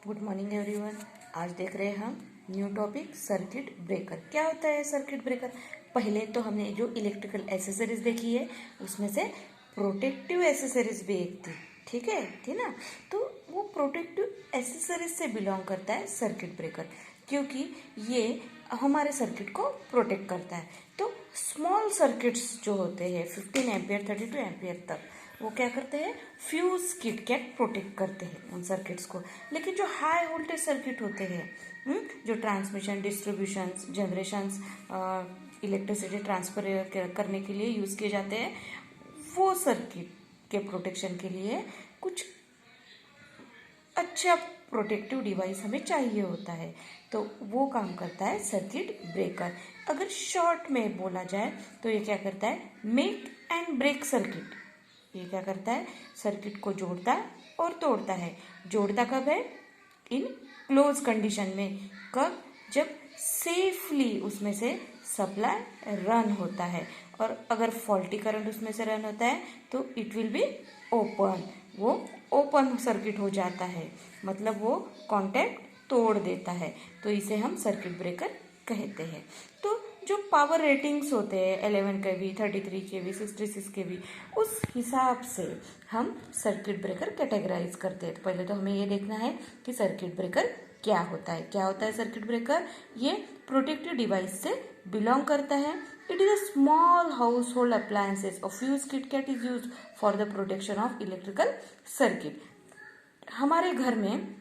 Good morning everyone. आज देख रहे हैं हम न्यू टॉपिक सर्किट ब्रेकर। क्या होता है सर्किट ब्रेकर? पहले तो हमने जो इलेक्ट्रिकल एसेसरीज देखी है उसमें से प्रोटेक्टिव एसेसरीज भी एक थी, ठीक है, थी ना। तो वो प्रोटेक्टिव एसेसरीज से बिलोंग करता है सर्किट ब्रेकर, क्योंकि ये हमारे सर्किट को प्रोटेक्ट करता है। तो स्मॉल सर्किट्स जो होते हैं 15 एम्पियर 32 एम्पियर तक, वो क्या करते हैं, फ्यूज किट क्या प्रोटेक्ट करते हैं उन सर्किट्स को। लेकिन जो हाई वोल्टेज सर्किट होते हैं, जो transmission distribution generations electricity transfer करने के लिए यूज़ किए जाते हैं, वो सर्किट के प्रोटेक्शन के लिए कुछ अच्छा प्रोटेक्टिव डिवाइस हमें चाहिए होता है। तो वो काम करता है सर्किट ब्रेकर। अगर शॉर्ट में बोला जाए तो ये क्या करता है, मेक एंड ब्रेक सर्किट। ये क्या करता है, सर्किट को जोड़ता और तोड़ता है। जोड़ता कब है, इन क्लोज कंडीशन में। कब, जब सेफली उसमें से सप्लाई रन होता है। और अगर फॉल्टी करंट उसमें से रन होता है तो इट विल बी ओपन, वो ओपन सर्किट हो जाता है, मतलब वो कॉन्टैक्ट तोड़ देता है। तो इसे हम सर्किट ब्रेकर कहते हैं। तो जो पावर रेटिंग्स होते हैं 11 kV 33 kV 66 kV, उस हिसाब से हम सर्किट ब्रेकर कैटेगराइज करते हैं। तो पहले तो हमें ये देखना है कि सर्किट ब्रेकर क्या होता है। क्या होता है सर्किट ब्रेकर? ये प्रोटेक्टिव डिवाइस से बिलोंग करता है। It is a small household appliances और fuse kit cat is use for the protection of electrical circuit. हमारे घर में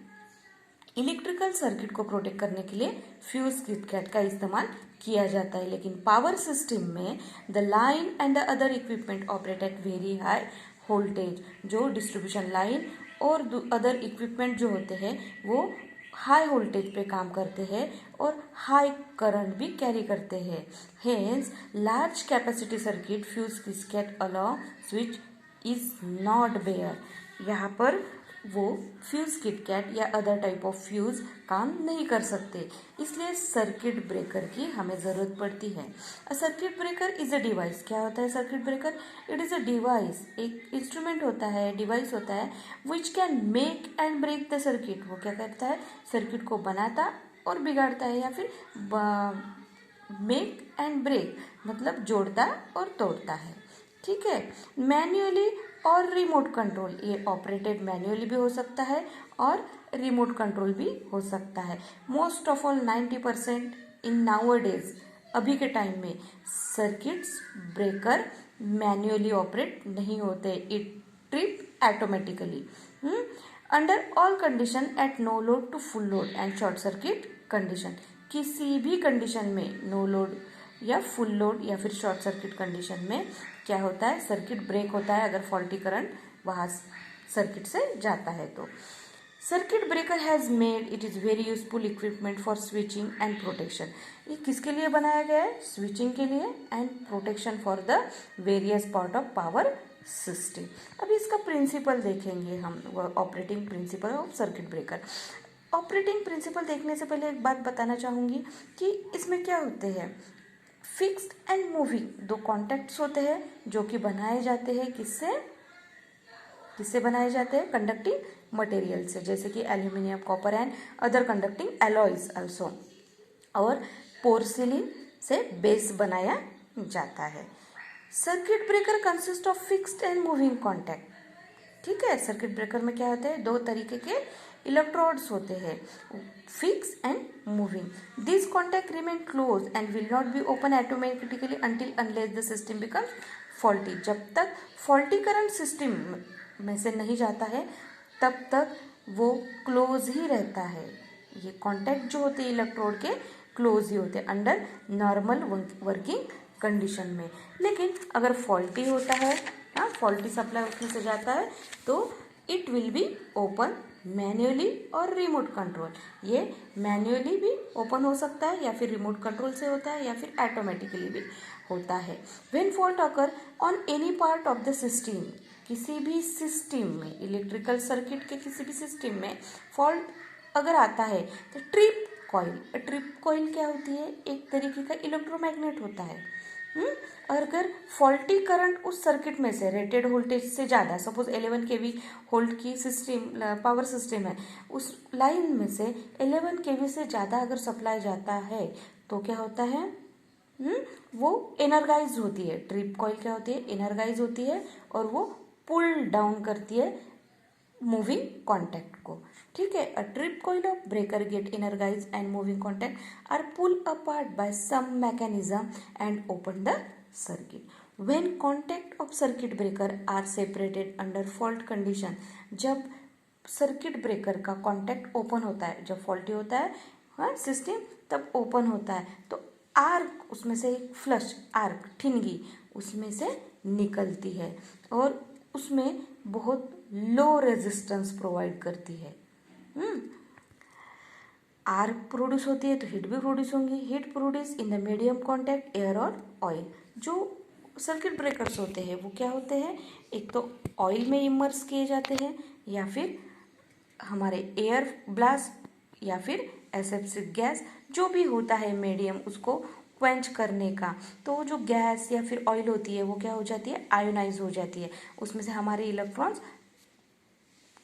इलेक्ट्रिकल सर्किट को प्रोटेक्ट करने के लिए फ्यूज किट कैट का इस्तेमाल किया जाता है। लेकिन पावर सिस्टम में the line and the other equipment operate at very high voltage. जो डिस्ट्रीब्यूशन लाइन और अदर इक्विपमेंट जो होते हैं वो हाई वोल्टेज पे काम करते हैं और हाई करंट भी कैरी करते हैं। Hence large capacity circuit fuse kit kat allow switch is not bare. यहाँ पर वो फ्यूज किट कैट या अदर टाइप ऑफ फ्यूज काम नहीं कर सकते, इसलिए सर्किट ब्रेकर की हमें ज़रूरत पड़ती है। A circuit breaker is a device. क्या होता है circuit breaker? It is a device, एक इंस्ट्रूमेंट होता है, डिवाइस होता है, which can make and break the circuit. वो क्या करता है, सर्किट को बनाता और बिगाड़ता है, या फिर मेक एंड ब्रेक मतलब जोड़ता और तोड़ता है, ठीक है। मैन्युअली और रिमोट कंट्रोल, ये ऑपरेटेड मैन्युअली भी हो सकता है और रिमोट कंट्रोल भी हो सकता है। Most of all 90% in now days, अभी के टाइम में सर्किट्स ब्रेकर मैन्युअली ऑपरेट नहीं होते, it trip automatically under all condition at no load to full load and short circuit condition. किसी भी कंडीशन में नो लोड या फुल लोड या फिर शॉर्ट सर्किट कंडीशन में क्या होता है, सर्किट ब्रेक होता है अगर फॉल्टी करंट वहाँ सर्किट से जाता है। तो circuit breaker has made it is very useful equipment for switching and protection. ये किसके लिए बनाया गया है? स्विचिंग के लिए and protection for the various part of power system. अभी इसका प्रिंसिपल देखेंगे हम, operating principle of circuit breaker. Operating principle देखने से पहले एक बात बताना चाहूँगी कि इसमें क्या होते हैं, फिक्स्ड एंड मूविंग दो कॉन्टैक्ट्स होते हैं जो कि बनाए जाते हैं किससे, किससे बनाए जाते हैं, कंडक्टिंग मटेरियल से, जैसे कि aluminium, copper and other conducting alloys also. और पोर्सिलिन से बेस बनाया जाता है। Circuit breaker consist of fixed and moving contact, ठीक है। सर्किट ब्रेकर में क्या होते हैं, दो तरीके के इलेक्ट्रोड्स होते हैं, fix and moving. This contact remain close and will not be open automatically until unless the system becomes faulty. जब तक फॉल्टी करंट सिस्टम में से नहीं जाता है तब तक वो क्लोज ही रहता है। ये कॉन्टैक्ट जो होते हैं इलेक्ट्रोड के क्लोज ही होते हैं अंडर नॉर्मल वर्किंग कंडीशन में। लेकिन अगर फॉल्टी होता है, फॉल्टी सप्लाई उसमें से जाता है, तो it will be open manually और रिमोट कंट्रोल। ये मैन्युअली भी ओपन हो सकता है या फिर रिमोट कंट्रोल से होता है या फिर ऑटोमेटिकली भी होता है। When fault occur on any part of the system, किसी भी सिस्टम में, इलेक्ट्रिकल सर्किट के किसी भी सिस्टम में फॉल्ट अगर आता है तो ट्रिप कॉइल क्या होती है, एक तरीके का इलेक्ट्रोमैग्नेट होता है, और अगर फॉल्टी करंट उस सर्किट में से रेटेड वोल्टेज से ज़्यादा, सपोज 11 kV वोल्ट की सिस्टम पावर सिस्टम है, उस लाइन में से 11 kV से ज़्यादा अगर सप्लाई जाता है तो क्या होता है, वो एनर्गाइज होती है। ट्रिप कॉइल क्या होती है, एनर्गाइज होती है और वो पुल डाउन करती है मूविंग कॉन्टैक्ट को। ठीक है, a trip coil of breaker get energise and moving contact are pull apart by some mechanism and open the circuit. When contact of circuit breaker are separated under fault condition, जब circuit breaker का contact open होता है, जब faulty होता है system तब open होता है, तो आर्क उसमें से एक फ्लश आर्क ठिनगी उसमें से निकलती है और उसमें बहुत लो रेजिस्टेंस प्रोवाइड करती है। आर्क प्रोड्यूस होती है तो हीट भी प्रोड्यूस होंगी। Heat produce in the medium contact air और ऑयल। जो सर्किट ब्रेकर्स होते हैं वो क्या होते हैं, एक तो ऑयल में इमर्स किए जाते हैं या फिर हमारे एयर ब्लास्ट या फिर एसेप्टिक गैस जो भी होता है मीडियम उसको क्वेंच करने का, तो वो जो गैस या फिर ऑयल होती है वो क्या हो जाती है, आयोनाइज हो जाती है, उसमें से हमारे इलेक्ट्रॉन्स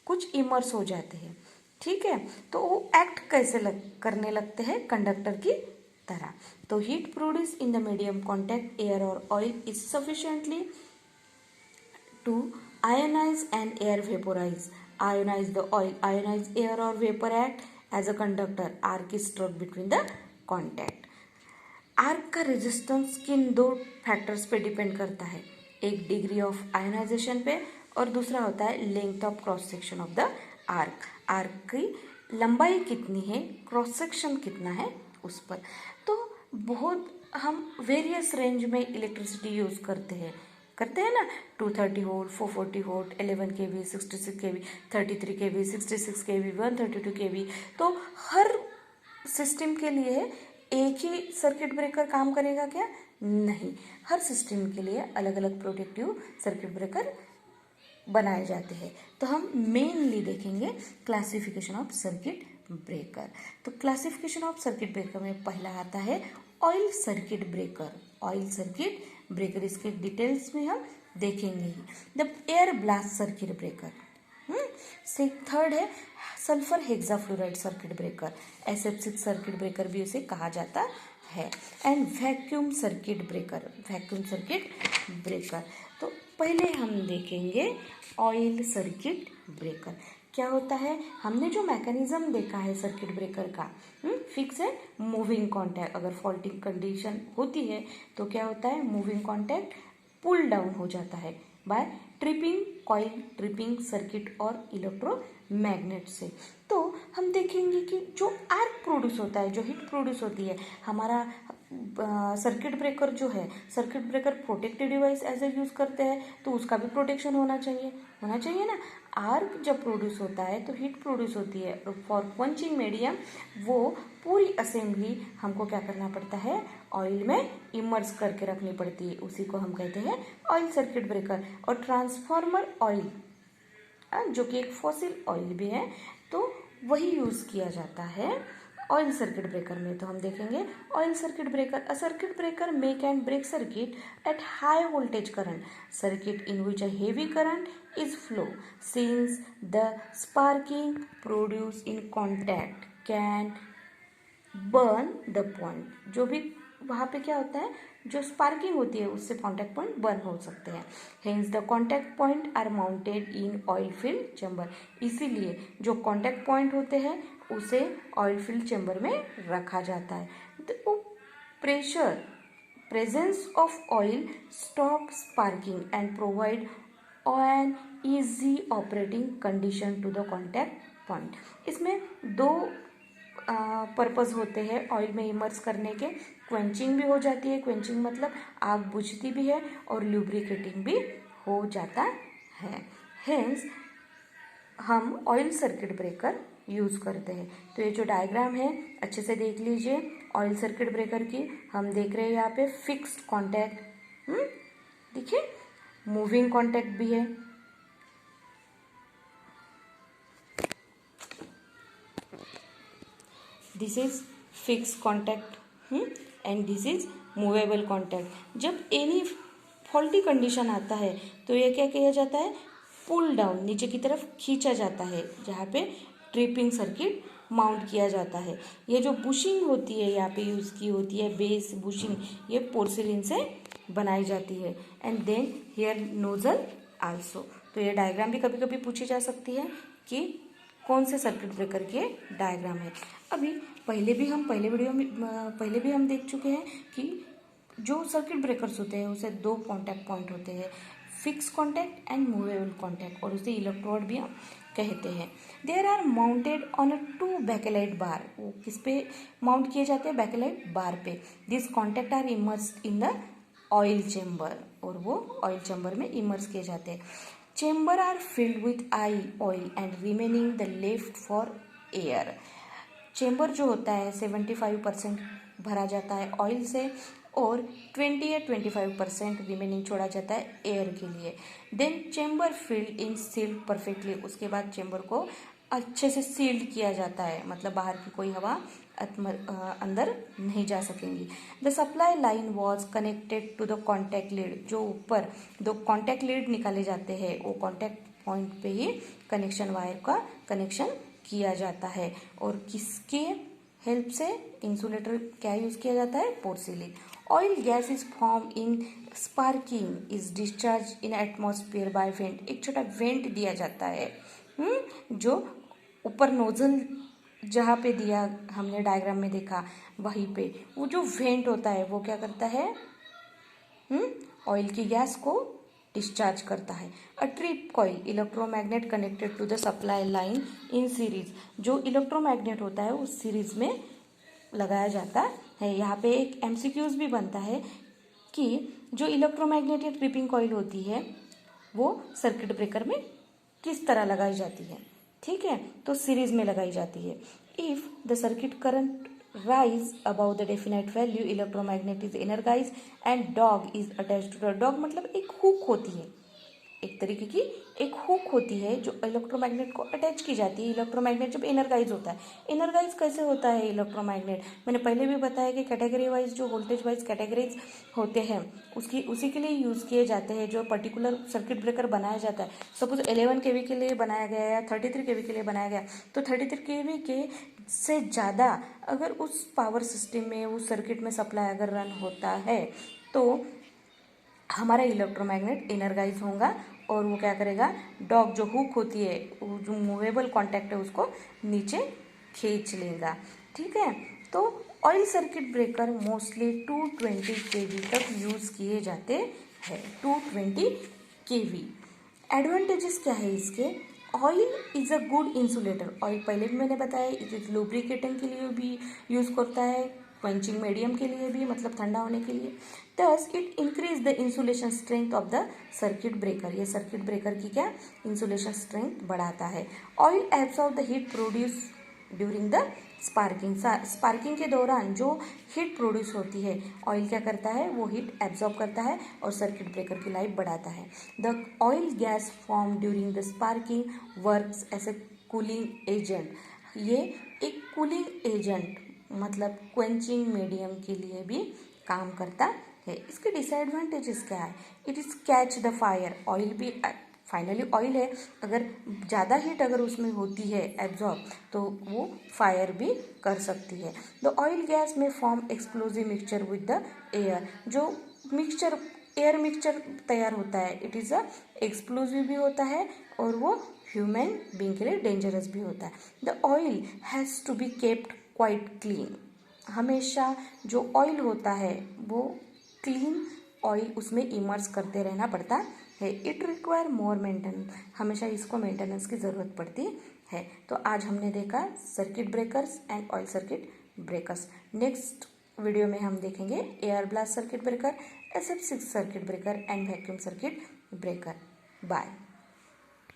कुछ इमर्स हो जाते हैं। ठीक है, तो वो एक्ट कैसे करने लगते हैं, कंडक्टर की तरह। तो heat produce in the medium contact air और oil is sufficiently to ionize and air vaporize. Ionize the oil, ionize air or vapor act as a conductor. Arc is struck between the contact. Arc का resistance किन दो factors पे depend करता है, एक degree of ionisation पे और दूसरा होता है length of cross section of the arc. Arc की लंबाई कितनी है, क्रॉस सेक्शन कितना है उस पर। तो बहुत हम वेरियस रेंज में इलेक्ट्रिसिटी यूज़ करते हैं ना, 230 volt, 440 volt, 11 kV, 66 kV, 33 kV, 66 kV, 132 kV। तो हर सिस्टम के लिए एक ही सर्किट ब्रेकर काम करेगा क्या, नहीं, हर सिस्टम के लिए अलग अलग प्रोटेक्टिव सर्किट ब्रेकर बनाए जाते हैं। तो हम मेनली देखेंगे क्लासिफिकेशन ऑफ सर्किट ब्रेकर। तो क्लासिफिकेशन ऑफ सर्किट ब्रेकर में पहला आता है oil circuit breaker. Oil circuit breaker, इसके डिटेल्स में हम देखेंगे ही। The air blast circuit breaker, से थर्ड है sulphur hexafluoride circuit breaker, SF6 circuit breaker भी उसे कहा जाता है। And vacuum circuit breaker, vacuum circuit breaker. तो पहले हम देखेंगे ऑयल सर्किट ब्रेकर क्या होता है। हमने जो मैकेनिज्म देखा है सर्किट ब्रेकर का, फिक्स है, मूविंग कॉन्टैक्ट। अगर फॉल्टिंग कंडीशन होती है तो क्या होता है, मूविंग कॉन्टैक्ट पुल डाउन हो जाता है by tripping coil, tripping circuit और इलेक्ट्रोमैग्नेट से। तो हम देखेंगे कि जो आर्क प्रोड्यूस होता है, जो हीट प्रोड्यूस होती है, हमारा सर्किट ब्रेकर जो है, circuit breaker protective device as a use करते हैं तो उसका भी प्रोटेक्शन होना चाहिए ना। आर्क जब प्रोड्यूस होता है तो हीट प्रोड्यूस होती है, फॉर क्वेंचिंग मीडियम वो पूरी असेंबली हमको क्या करना पड़ता है, ऑयल में इमर्स करके रखनी पड़ती है, उसी को हम कहते हैं ऑयल सर्किट ब्रेकर। और ट्रांसफार्मर ऑयल जो कि एक फॉसिल ऑयल भी है, तो वही यूज़ किया जाता है ऑयल सर्किट ब्रेकर में। तो हम देखेंगे oil circuit breaker, a circuit breaker make and break circuit at high voltage current, circuit in which a heavy current is flow, since the sparking produced in contact can burn the point। जो भी वहाँ पे क्या होता है, जो sparking होती है उससे कॉन्टैक्ट पॉइंट बर्न हो सकते हैं। Hence the contact point are mounted in oil filled chamber, इसीलिए जो कॉन्टैक्ट पॉइंट होते हैं उसे ऑयल फिल्ड चैम्बर में रखा जाता है। तो presence of oil stop sparking and provide an easy operating condition to the contact point. इसमें दो पर्पस होते हैं ऑयल में इमर्स करने के, क्वेंचिंग भी हो जाती है, क्वेंचिंग मतलब आग बुझती भी है, और ल्यूब्रिकेटिंग भी हो जाता है। हेंस हम ऑयल सर्किट ब्रेकर यूज़ करते हैं। तो ये जो डायग्राम है अच्छे से देख लीजिए ऑयल सर्किट ब्रेकर की। हम देख रहे हैं यहाँ पे फिक्स्ड कॉन्टैक्ट, देखिए मूविंग कॉन्टैक्ट भी है, this is fixed contact and this is movable contact. जब एनी फॉल्टी कंडीशन आता है तो ये क्या किया जाता है, पुल डाउन, नीचे की तरफ खींचा जाता है, जहाँ पे ट्रिपिंग सर्किट माउंट किया जाता है। ये जो बुशिंग होती है यहाँ पे यूज़ की होती है, बेस बुशिंग, ये पोर्सिलिन से बनाई जाती है। And then here nozzle also. तो ये डायग्राम भी कभी कभी पूछी जा सकती है कि कौन से सर्किट ब्रेकर के डायग्राम है। अभी पहले भी हम देख चुके हैं कि जो सर्किट ब्रेकर्स होते हैं उसे दो कॉन्टैक्ट पॉइंट होते हैं, fix contact and movable contact, और उसे इलेक्ट्रोड भी हम कहते हैं। There are mounted on a 2 bakelite bar. वो किस पे माउंट किए जाते हैं, बैकेलाइट बार पे। This contact are immersed in the oil chamber, और वो ऑयल चेम्बर में इमर्स किए जाते हैं। Chamber are filled with oil and remaining the left for air. Chamber जो होता है 75% भरा जाता है ऑयल से, और 20 या 25% रिमेनिंग छोड़ा जाता है एयर के लिए। Then chamber filled in sealed perfectly. उसके बाद चेम्बर को अच्छे से सील्ड किया जाता है, मतलब बाहर की कोई हवा अंदर नहीं जा सकेंगी। The supply line was connected to the contact lead. जो ऊपर दो कॉन्टैक्ट लीड निकाले जाते हैं वो कॉन्टैक्ट पॉइंट पे ही कनेक्शन वायर का कनेक्शन किया जाता है। और किसके हेल्प से, इंसुलेटर क्या यूज किया जाता है, porcelain. Oil gas is form in sparking is discharge in atmosphere by vent. एक छोटा वेंट दिया जाता है, जो ऊपर नोजल जहाँ पे दिया हमने डायग्राम में देखा वहीं पे वो जो वेंट होता है वो क्या करता है, ऑयल की गैस को डिस्चार्ज करता है। A trip coil electromagnet connected to the supply line in series. जो इलेक्ट्रोमैग्नेट होता है उस सीरीज में लगाया जाता है। यहाँ पे एक एमसीक्यूज भी बनता है कि जो इलेक्ट्रोमैग्नेट या ट्रिपिंग कॉइल होती है वो सर्किट ब्रेकर में किस तरह लगाई जाती है। ठीक है, तो सीरीज में लगाई जाती है। If the circuit current rise above the definite value electromagnet is energized and dog is attached to the dog मतलब एक हुक होती है, एक तरीके की एक हुक होती है जो इलेक्ट्रोमैग्नेट को अटैच की जाती है। इलेक्ट्रोमैग्नेट जब एनर्गाइज होता है, एनर्गाइज कैसे होता है इलेक्ट्रोमैग्नेट, मैंने पहले भी बताया कि कैटेगरी वाइज जो वोल्टेज वाइज कैटेगरीज होते हैं उसी के लिए यूज़ किए जाते हैं। जो पर्टिकुलर सर्किट ब्रेकर बनाया जाता है, सपोज 11 kV के लिए बनाया गया या 33 kV के लिए बनाया गया, तो 33 kV के से ज़्यादा अगर उस पावर सिस्टम में उस सर्किट में सप्लाई अगर रन होता है तो हमारा इलेक्ट्रोमैग्नेट एनर्गाइज होगा और वो क्या करेगा, डॉग जो हुक होती है, जो मूवेबल कॉन्टैक्ट है उसको नीचे खींच लेगा। ठीक है, तो oil circuit breaker mostly 220 kV तक यूज़ किए जाते हैं। 220 kV। एडवांटेजेस क्या है इसके, oil is a good insulator. Oil पहले भी मैंने बताया इट इज़ लुब्रिकेटिंग के लिए भी यूज़ करता है, क्वेंचिंग मीडियम के लिए भी, मतलब ठंडा होने के लिए। Thus it increase the insulation strength of the circuit breaker. ये सर्किट ब्रेकर की क्या इंसुलेशन स्ट्रेंथ बढ़ाता है। Oil absorb the heat produce during the sparking. Sparking के दौरान जो हीट प्रोड्यूस होती है ऑयल क्या करता है, वो हीट एब्जॉर्ब करता है और सर्किट ब्रेकर की लाइफ बढ़ाता है। The oil gas form during the sparking works as a cooling agent. ये एक कूलिंग एजेंट मतलब क्वेंचिंग मीडियम के लिए भी काम करता है। इसके डिसएडवांटेजेस क्या है, it is catch the fire. Oil भी फाइनली ऑयल है, अगर ज़्यादा हीट अगर उसमें होती है एब्जॉर्ब तो वो फायर भी कर सकती है। द ऑयल गैस में form explosive mixture with the air. जो मिक्सचर एयर मिक्सचर तैयार होता है इट इज़ अ एक्सप्लोजिव भी होता है और वो ह्यूमन बीइंग के लिए डेंजरस भी होता है। The oil has to be kept quite clean. हमेशा जो ऑयल होता है वो क्लीन ऑयल उसमें इमर्स करते रहना पड़ता है। It require more maintenance. हमेशा इसको मेंटेनेंस की ज़रूरत पड़ती है। तो आज हमने देखा circuit breakers and oil circuit breakers. Next video में हम देखेंगे air blast circuit breaker, SF6 circuit breaker and vacuum circuit breaker. Bye.